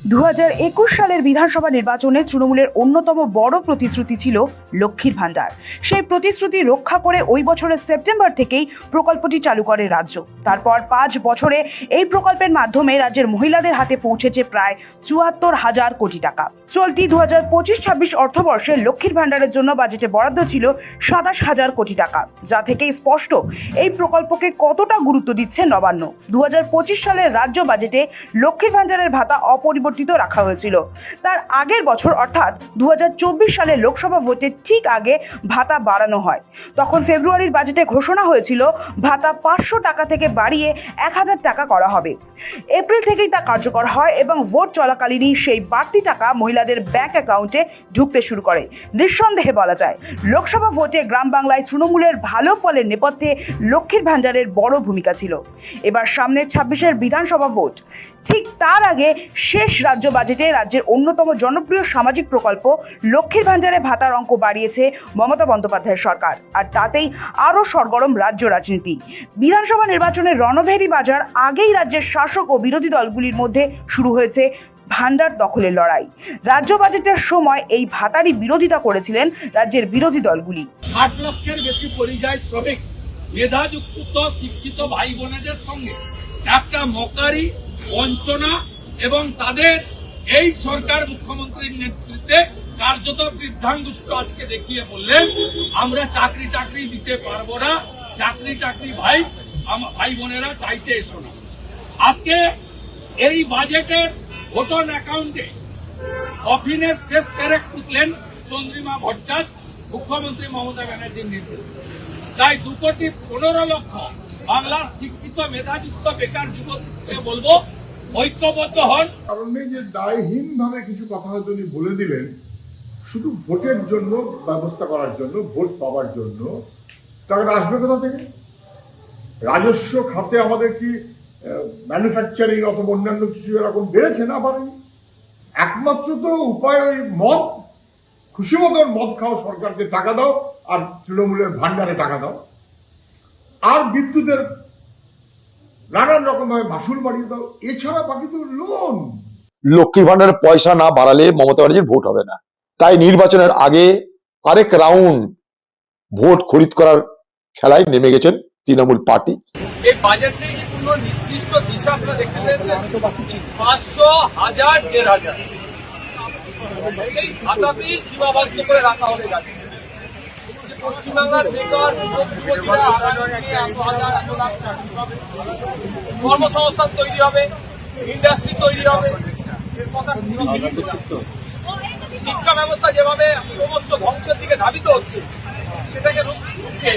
2021 সালের বিধানসভা নির্বাচনে তৃণমূলের অন্যতম বড় প্রতিশ্রুতি ছিল লক্ষ্মীর ভাণ্ডার। সেই প্রতিশ্রুতি রক্ষা করে ওই বছরের সেপ্টেম্বর থেকেই প্রকল্পটি চালু করে রাজ্য। তারপর 5 বছরে এই প্রকল্পের মাধ্যমে রাজ্যের মহিলাদের হাতে পৌঁছেছে প্রায় 74,000 কোটি টাকা। চলতি 2025-26 অর্থবর্ষে লক্ষ্মীর ভাণ্ডারের জন্য বাজেটে বরাদ্দ ছিল 27,000 কোটি টাকা, যা থেকেই স্পষ্ট এই প্রকল্পকে কতটা গুরুত্ব দিচ্ছে নবান্ন। 2025 সালের রাজ্য বাজেটে লক্ষ্মীর ভাণ্ডারের ভাতা অপরিবর্তিত রাখা হয়েছিল। তার আগের বছর অর্থাৎ 2024 সালে লোকসভা ভোটের ঠিক আগে ভাতা বাড়ানো হয়। তখন ফেব্রুয়ারির বাজেটে ঘোষণা হয়েছিল ভাতা 500 টাকা থেকে বাড়িয়ে 1000 টাকা করা হবে। এপ্রিল থেকেই তা কার্যকর হয় এবং ভোট চলাকালীনই সেই বাড়তি টাকা মহিলাদের ব্যাংক অ্যাকাউন্টে ঢুকতে শুরু করে। নিঃসন্দেহে বলা যায় লোকসভা ভোটে গ্রাম বাংলায় তৃণমূলের ভালো ফলের নেপথ্যে লক্ষ্মীর ভাণ্ডারের বড় ভূমিকা ছিল। এবার সামনে 26-এর বিধানসভা ভোট, ঠিক তার আগে শেষ রাজ্য বাজেটে রাজ্যের অন্যতম জনপ্রিয় সামাজিক প্রকল্প লক্ষ্মীর ভাণ্ডারে ভাতার অঙ্ক বাড়িয়েছে মমতা বন্দ্যোপাধ্যায়ের সরকার, আর তাতেই আরও সরগরম রাজ্য রাজনীতি। বিধানসভা নির্বাচনের রণভেরি বাজার আগেই রাজ্যের শাসক ও বিরোধী দলগুলির মধ্যে শুরু হয়েছে ভাণ্ডার দখলের লড়াই। রাজ্য বাজেটের সময় এই ভাতারই বিরোধিতা করেছিলেন রাজ্যের বিরোধী দলগুলি। 60 লক্ষের বেশি পরিযায়ী শ্রমিক মেধাযুক্ত শিক্ষিত ভাই বোনেদের সঙ্গে একটা মকারি, বঞ্চনা এবং তাদের এই সরকার মুখ্যমন্ত্রীর নেতৃত্বে কার্যত বৃদ্ধাঙ্গুষ্ঠ আজকে দেখিয়ে বললেন আমরা চাকরি দিতে পারবো না, চাকরি ভাই বোনেরা চাইতে এসো না। আজকে এই বাজেটের ভোটার অ্যাকাউন্টে অফিনের শেষ পেরেক তুললেন চন্দ্রিমা ভট্টাচার্য মুখ্যমন্ত্রী মমতা ব্যানার্জির নির্দেশে। তাই 2,15,00,000 বাংলার শিক্ষিত মেধাযুক্ত বেকার যুবককে বলবো ঐক্যবদ্ধ হন। কারণ নেই যে দায়হীন ভাবে কিছু কথা হয়তো উনি বলে দিলেন শুধু ভোটের জন্য, ব্যবস্থা করার জন্য, ভোট পাওয়ার জন্য। টাকাটা আসবে কোথা থেকে? রাজস্ব খাতে আমাদের কি ম্যানুফ্যাকচারিং অথবা অন্যান্য কিছু এরকম বেড়েছে না? বাড়েনি। একমাত্র তো উপায় ওই মদ, খুশি মতন মদ খাও, সরকারকে টাকা দাও, আর তৃণমূলের ভান্ডারে টাকা দাও, আর বিদ্যুতের নানান রকম ভাবে মাসুল বাড়িয়ে দাও। এছাড়া বাকি তো লোন। লক্ষ্মীর ভান্ডারের পয়সা না বাড়ালে মমতা ব্যানার্জির ভোট হবে না। তাই নির্বাচনের আগে আরেক রাউন্ড ভোট খরিদ করার খেলায় নেমে গেছেন তৃণমূল পার্টি। এই বাজেটে কি কোনো নির্দিষ্ট দিশা আপনারা দেখতে পেয়েছেন? 500, 1000, 1500 এই ভাতাতেই সীমাবদ্ধ করে রাখা হবে। পশ্চিমবাংলার বেকার যুবক-যুবতীরা কর্মসংস্থান তৈরি হবে, ইন্ডাস্ট্রি তৈরি হবে। শিক্ষা ব্যবস্থা যেভাবে ক্রমশ ধ্বংসের দিকে ধাবিত হচ্ছে, সেটাকে রুখে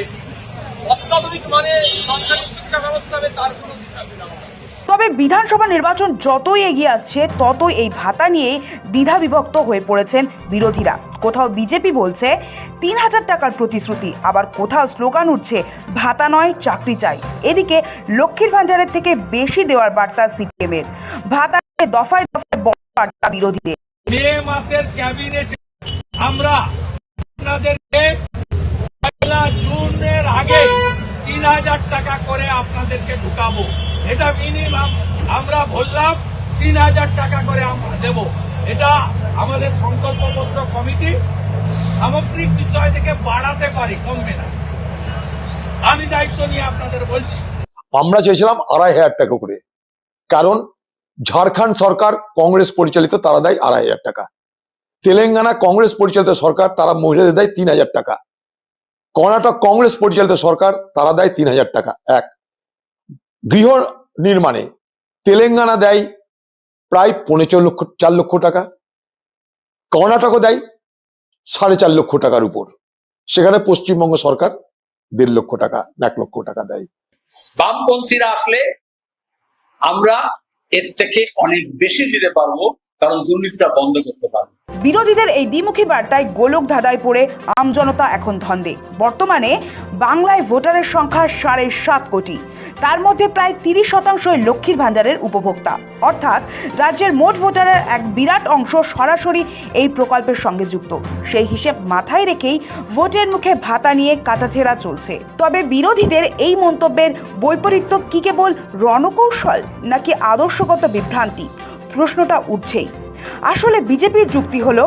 অত্যাধুনিক মানে সরকারি শিক্ষা ব্যবস্থা হবে, তার কোনো দিশা দেওয়া হবে। তবে বিধানসভা নির্বাচন যতই এগিয়ে আসছে ততই এই ভাতা নিয়ে দ্বিধা বিভক্ত হয়ে পড়েছেন বিরোধীরা। কোথাও বিজেপি বলছে 3,000 টাকার প্রতিশ্রুতি, আবার কোথাও স্লোগান উঠছে ভাতা নয় চাকরি চাই। এদিকে লক্ষ্মীর ভাণ্ডারের থেকে বেশি দেওয়ার বার্তা সিপিএমের, ভাতা দফায় দফায় বড় বার্তা বিরোধীদের। মে মাসের ক্যাবিনেটে আমরা আপনাদেরকে 1 জুনের আগে 3,000 টাকা করে আপনাদেরকে ঢুকাবো। এটা মিনিমাম আমরা বললাম 3,000 টাকা করে আমরা দেব। এটা আমাদের সংকল্পপত্র কমিটি সামগ্রিক বিষয় থেকে বাড়াতে পারি, কমবে না। আমি দায়িত্ব নিয়ে আপনাদের বলছি। আমরা চেয়েছিলাম 2,500 টাকা করে, কারণ ঝাড়খণ্ড সরকার কংগ্রেস পরিচালিত, তারা দেয় 2,500 টাকা। তেলেঙ্গানা কংগ্রেস পরিচালিত সরকার, তারা মহিলাদের দেয় 3,000 টাকা। কর্ণাটক কংগ্রেস পরিচালিত সরকার, তারা দেয় 3,000 টাকা। এক গৃহ নির্মাণে তেলেঙ্গানা দেয় প্রায় 4 লক্ষ টাকা, কর্ণাটকও দেয় 4.5 লক্ষ টাকার উপর। সেখানে পশ্চিমবঙ্গ সরকার 1.5 লক্ষ টাকা, 1 লক্ষ টাকা দেয়। বামপন্থীরা আসলে আমরা এর থেকে অনেক বেশি দিতে পারবো, কারণ দুর্নীতিটা বন্ধ করতে পারবো। বিরোধীদের এই দ্বিমুখী বার্তায় গোলক ধাঁধায় পড়ে আমজনতা এখন ধন্দে। বর্তমানে বাংলায় ভোটারের সংখ্যা 7.5 কোটি, তার মধ্যে প্রায় 30% লক্ষ্মীর ভাণ্ডারের উপভোক্তা। অর্থাৎ রাজ্যের মোট ভোটারের এক বিরাট অংশ সরাসরি এই প্রকল্পের সঙ্গে যুক্ত। সেই হিসেব মাথায় রেখেই ভোটের মুখে ভাতা নিয়ে কাটাছেঁড়া চলছে। তবে বিরোধীদের এই মন্তব্যের বৈপরীত্য কি কেবল রণকৌশল নাকি আদর্শগত বিভ্রান্তি? প্রশ্নটা উঠছেই। আসলে বিজেপির যুক্তি হলো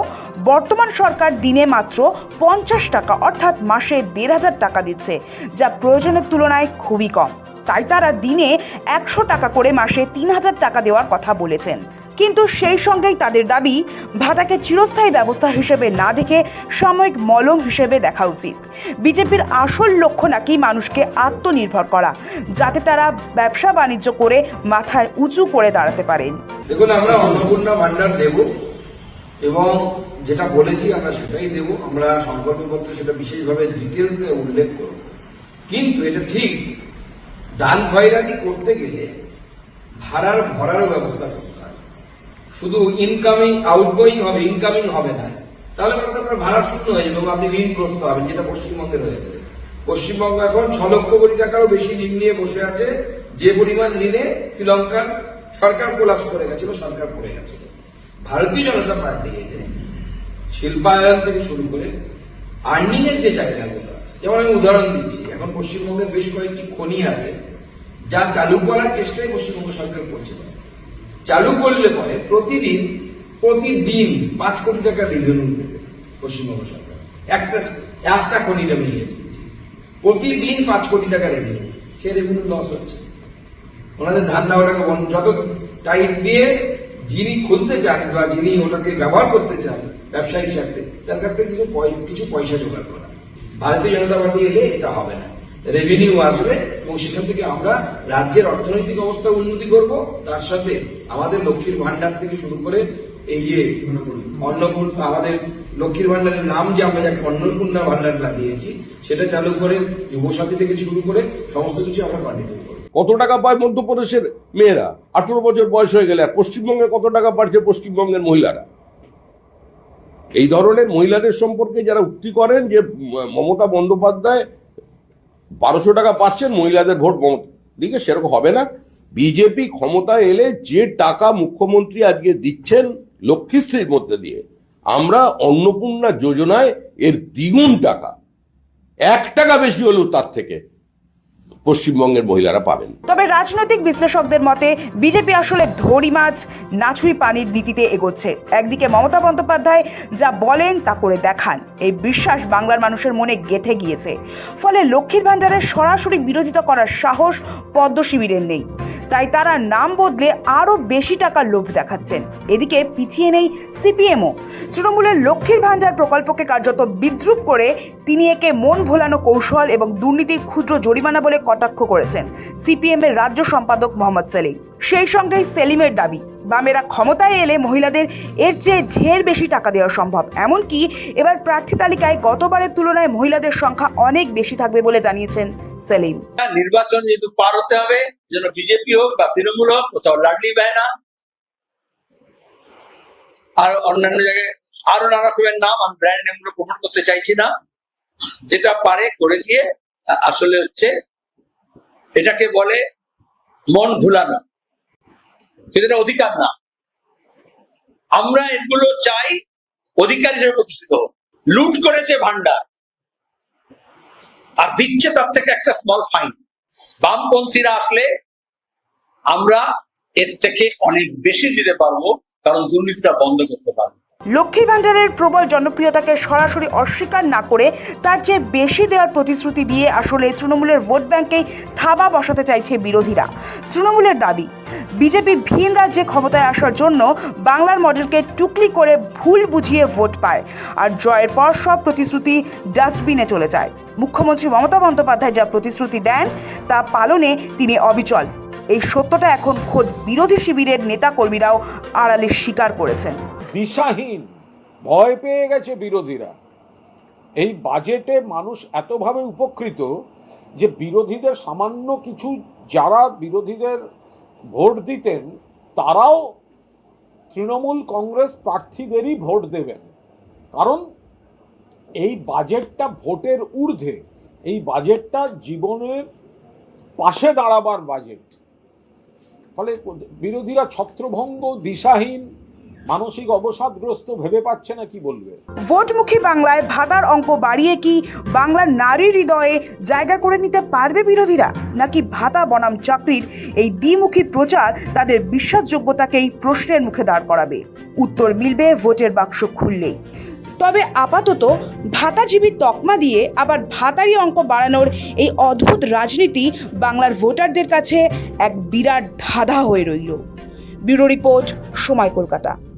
বর্তমান সরকার দিনে মাত্র 50 টাকা অর্থাৎ মাসে 1,500 টাকা দিচ্ছে, যা প্রয়োজনের তুলনায় খুবই কম। তাই তারা দিনে 100 টাকা করে মাসে 3,000 টাকা দেওয়ার কথা বলেছেন। কিন্তু সেই সঙ্গেই তাদের দাবি, ভাতাকে চিরস্থায়ী ব্যবস্থা হিসেবে না দেখে সাময়িক মলম হিসেবে দেখা উচিত। বিজেপির আসল লক্ষ্য নাকি মানুষকে আত্মনির্ভর করা, যাতে তারা ব্যবসা বাণিজ্য করে মাথায় উঁচু করে দাঁড়াতে পারেন। দেখুন, আমরা অন্নপূর্ণা ভান্ডার দেব এবং যেটা বলেছি আমরা সেটাই দেব। আমরা সংকল্পপত্রে সেটা বিশেষভাবে ডিটেলসে উল্লেখ করব। কিন্তু এটা ঠিক, দান খয়রাতি করতে গেলে ভরারও ব্যবস্থা করতে হয়। শুধু ইনকামিং আউটগোয়িং হবে, ইনকামিং হবে না, তাহলে আপনার ভাড়া শূন্য হয়ে যাবে এবং আপনি ঋণগ্রস্ত হবেন, যেটা পশ্চিমবঙ্গে রয়েছে। পশ্চিমবঙ্গ এখন 6 লক্ষ কোটি টাকারও বেশি ঋণ নিয়ে বসে আছে, যে পরিমাণ ঋণে শ্রীলঙ্কার সরকার কোলাপস করে গেছিল, সরকার পড়ে গেছিল। ভারতীয় জনতা পার্টি শিল্পায়ন থেকে শুরু করে আর্নিং এর যে জায়গাগুলো আছে, যেমন আমি উদাহরণ দিচ্ছি, এখন পশ্চিমবঙ্গের বেশ কয়েকটি খনি আছে যা চালু করার চেষ্টাই পশ্চিমবঙ্গ সরকার করছিল। চালু করলে পরে প্রতিদিন 5 কোটি টাকা রেভিনিউ পেতে পশ্চিমবঙ্গ সরকার। একটা খনি আমি হিসেবে দিচ্ছি, প্রতিদিন 5 কোটি টাকা রেভিনিউ। সে রেভিনিউ লস হচ্ছে। ওনাদের ধান দেওয়াটাকে যত টাইট দিয়ে যিনি খুলতে চান বা যিনি ওটাকে ব্যবহার করতে চান ব্যবসায়িক স্বার্থে, তার কাছ থেকে কিছু পয়সা জোগাড় করা। ভারতীয় জনতা পার্টি এলে এটা হবে না, রেভিনিউ আসবে এবং সেখান থেকে আমরা রাজ্যের অর্থনৈতিক অবস্থা উন্নতি করব। তার সাথে আমাদের লক্ষ্মীর ভান্ডার থেকে শুরু করে এই যে অন্নপূর্ণা, আমাদের লক্ষ্মীর ভান্ডারের নাম যে আমরা যাকে অন্নপূর্ণা ভান্ডারটা দিয়েছি, সেটা চালু করে যুবসাথী থেকে শুরু করে সমস্ত কিছু আমরা কন্টিনিউ করব। কত টাকা পায় মধ্যপ্রদেশের মেয়েরা 18 বছর বয়স হয়ে গেলে? আর পশ্চিমবঙ্গে কত টাকা পাচ্ছে পশ্চিমবঙ্গের মহিলারা? এই ধরনের মহিলাদের সম্পর্কে যারা উক্তি করেন যে মমতা বন্দ্যোপাধ্যায় 1200 টাকা পাচ্ছেন, মহিলাদের ভোট মমতা দিকে, সেরকম হবে না। বিজেপি ক্ষমতায় এলে যে টাকা মুখ্যমন্ত্রী আজকে দিচ্ছেন লক্ষ্মীশ্রীর মধ্যে দিয়ে, আমরা অন্নপূর্ণা যোজনায় এর দ্বিগুণ টাকা, 1 টাকা বেশি হলেও তার থেকে পশ্চিমবঙ্গের মহিলারা পাবেন। তবে রাজনৈতিক বিশ্লেষকদের মতে বিজেপি আসলে ধরি মাছ নাছুই পানির নীতিতে এগোচ্ছে। একদিকে মমতা বন্দ্যোপাধ্যায় যা বলেন তা করে দেখান, এই বিশ্বাস বাংলার মানুষের মনে গেঁথে গিয়েছে। ফলে লক্ষ্মীর ভান্ডারের সরাসরি বিরোধিতা করার সাহস পদ্ম শিবিরের নেই, তাই তারা নাম বদলে আরও বেশি টাকার লোভ দেখাচ্ছেন। এদিকে পিছিয়ে নেই সিপিএমও। তৃণমূলের লক্ষ্মীর ভান্ডার প্রকল্পকে কার্যত বিদ্রূপ করে তিনি একে মন ভোলানো কৌশল এবং দুর্নীতির ক্ষুদ্র জরিমানা বলে কটাক্ষ করেছেন সিপিএম এর রাজ্য সম্পাদক মোহাম্মদ সেলিম। সেই সঙ্গেই সেলিমের দাবি, বামেরা ক্ষমতায় এলে মহিলাদের এর চেয়ে ঢের বেশি টাকা দেওয়া সম্ভব। এমনকি এবার প্রার্থী তালিকায় গতবারের তুলনায় মহিলাদের সংখ্যা অনেক বেশি থাকবে বলে জানিয়েছেন সেলিম। নির্বাচন যেহেতু পার হতে হবে, যেন বিজেপি হোক বা তৃণমূল হোক, কোথাও লাডলি বায়না আর অন্যান্য জায়গায় আরো নানা রকমের নাম, আমি ব্র্যান্ড নেম গুলো প্রমোট করতে চাইছি না, যেটা পারে করে দিয়ে আসলে হচ্ছে এটাকে বলে মন ভুলানো, কিন্তু এটা অধিকার না। আমরা এগুলো চাই অধিকার হিসেবে প্রতিষ্ঠিত হোক। লুট করেছে ভান্ডার আর দিচ্ছে তার থেকে একটা স্মল ফাইন। বামপন্থীরা আসলে আমরা এর থেকে অনেক বেশি দিতে পারবো, কারণ দুর্নীতিটা বন্ধ করতে পারবো। লক্ষ্মীর ভান্ডারের প্রবল জনপ্রিয়তাকে সরাসরি অস্বীকার না করে তার চেয়ে বেশি দেওয়ার প্রতিশ্রুতি দিয়ে আসলে তৃণমূলের ভোট ব্যাংকেই থাবা বসাতে চাইছে বিরোধীরা। তৃণমূলের দাবি, বিজেপি ভিন রাজ্যে ক্ষমতায় আসার জন্য বাংলার মডেলকে টুকলি করে ভুল বুঝিয়ে ভোট পায়, আর জয়ের পর সব প্রতিশ্রুতি ডাস্টবিনে চলে যায়। মুখ্যমন্ত্রী মমতা বন্দ্যোপাধ্যায় যা প্রতিশ্রুতি দেন তা পালনে তিনি অবিচল। এই সত্যটা এখন খোদ বিরোধী শিবিরের নেতাকর্মীরাও আড়ালে স্বীকার করেছেন। দিশাহীন, ভয় পেয়ে গেছে বিরোধীরা। এই বাজেটে মানুষ এতভাবে উপকৃত যে বিরোধীদের সামান্য কিছু, যারা বিরোধীদের ভোট দিতেন তারাও তৃণমূল কংগ্রেস প্রার্থীদেরই ভোট দেবেন, কারণ এই বাজেটটা ভোটের ঊর্ধ্বে। এই বাজেটটা জীবনের পাশে দাঁড়াবার বাজেট। ফলে বিরোধীরা ছত্রভঙ্গ, দিশাহীন, মানসিক অবসাদগ্রস্ত ভেবে পাচ্ছে না, কি বলবে? ভোটমুখী বাংলায় ভাতার অঙ্ক বাড়িয়ে কি বাংলার নারীর হৃদয়ে জায়গা করে নিতে পারবে বিরোধীরা, নাকি ভাতা বনাম চাকরির এই দ্বিমুখী প্রচার তাদের বিশ্বাসযোগ্যতাকেই প্রশ্নের মুখে দাঁড় করাবে? উত্তর মিলবে ভোটের বাক্স খুললেই। তবে আপাতত ভাতাজীবী তকমা দিয়ে আবার ভাতারি অঙ্ক বাড়ানোর এই অদ্ভুত রাজনীতি বাংলার ভোটারদের কাছে এক বিরাট ধাঁধা হয়ে রইল। ব্যুরো রিপোর্ট, সময়, কলকাতা।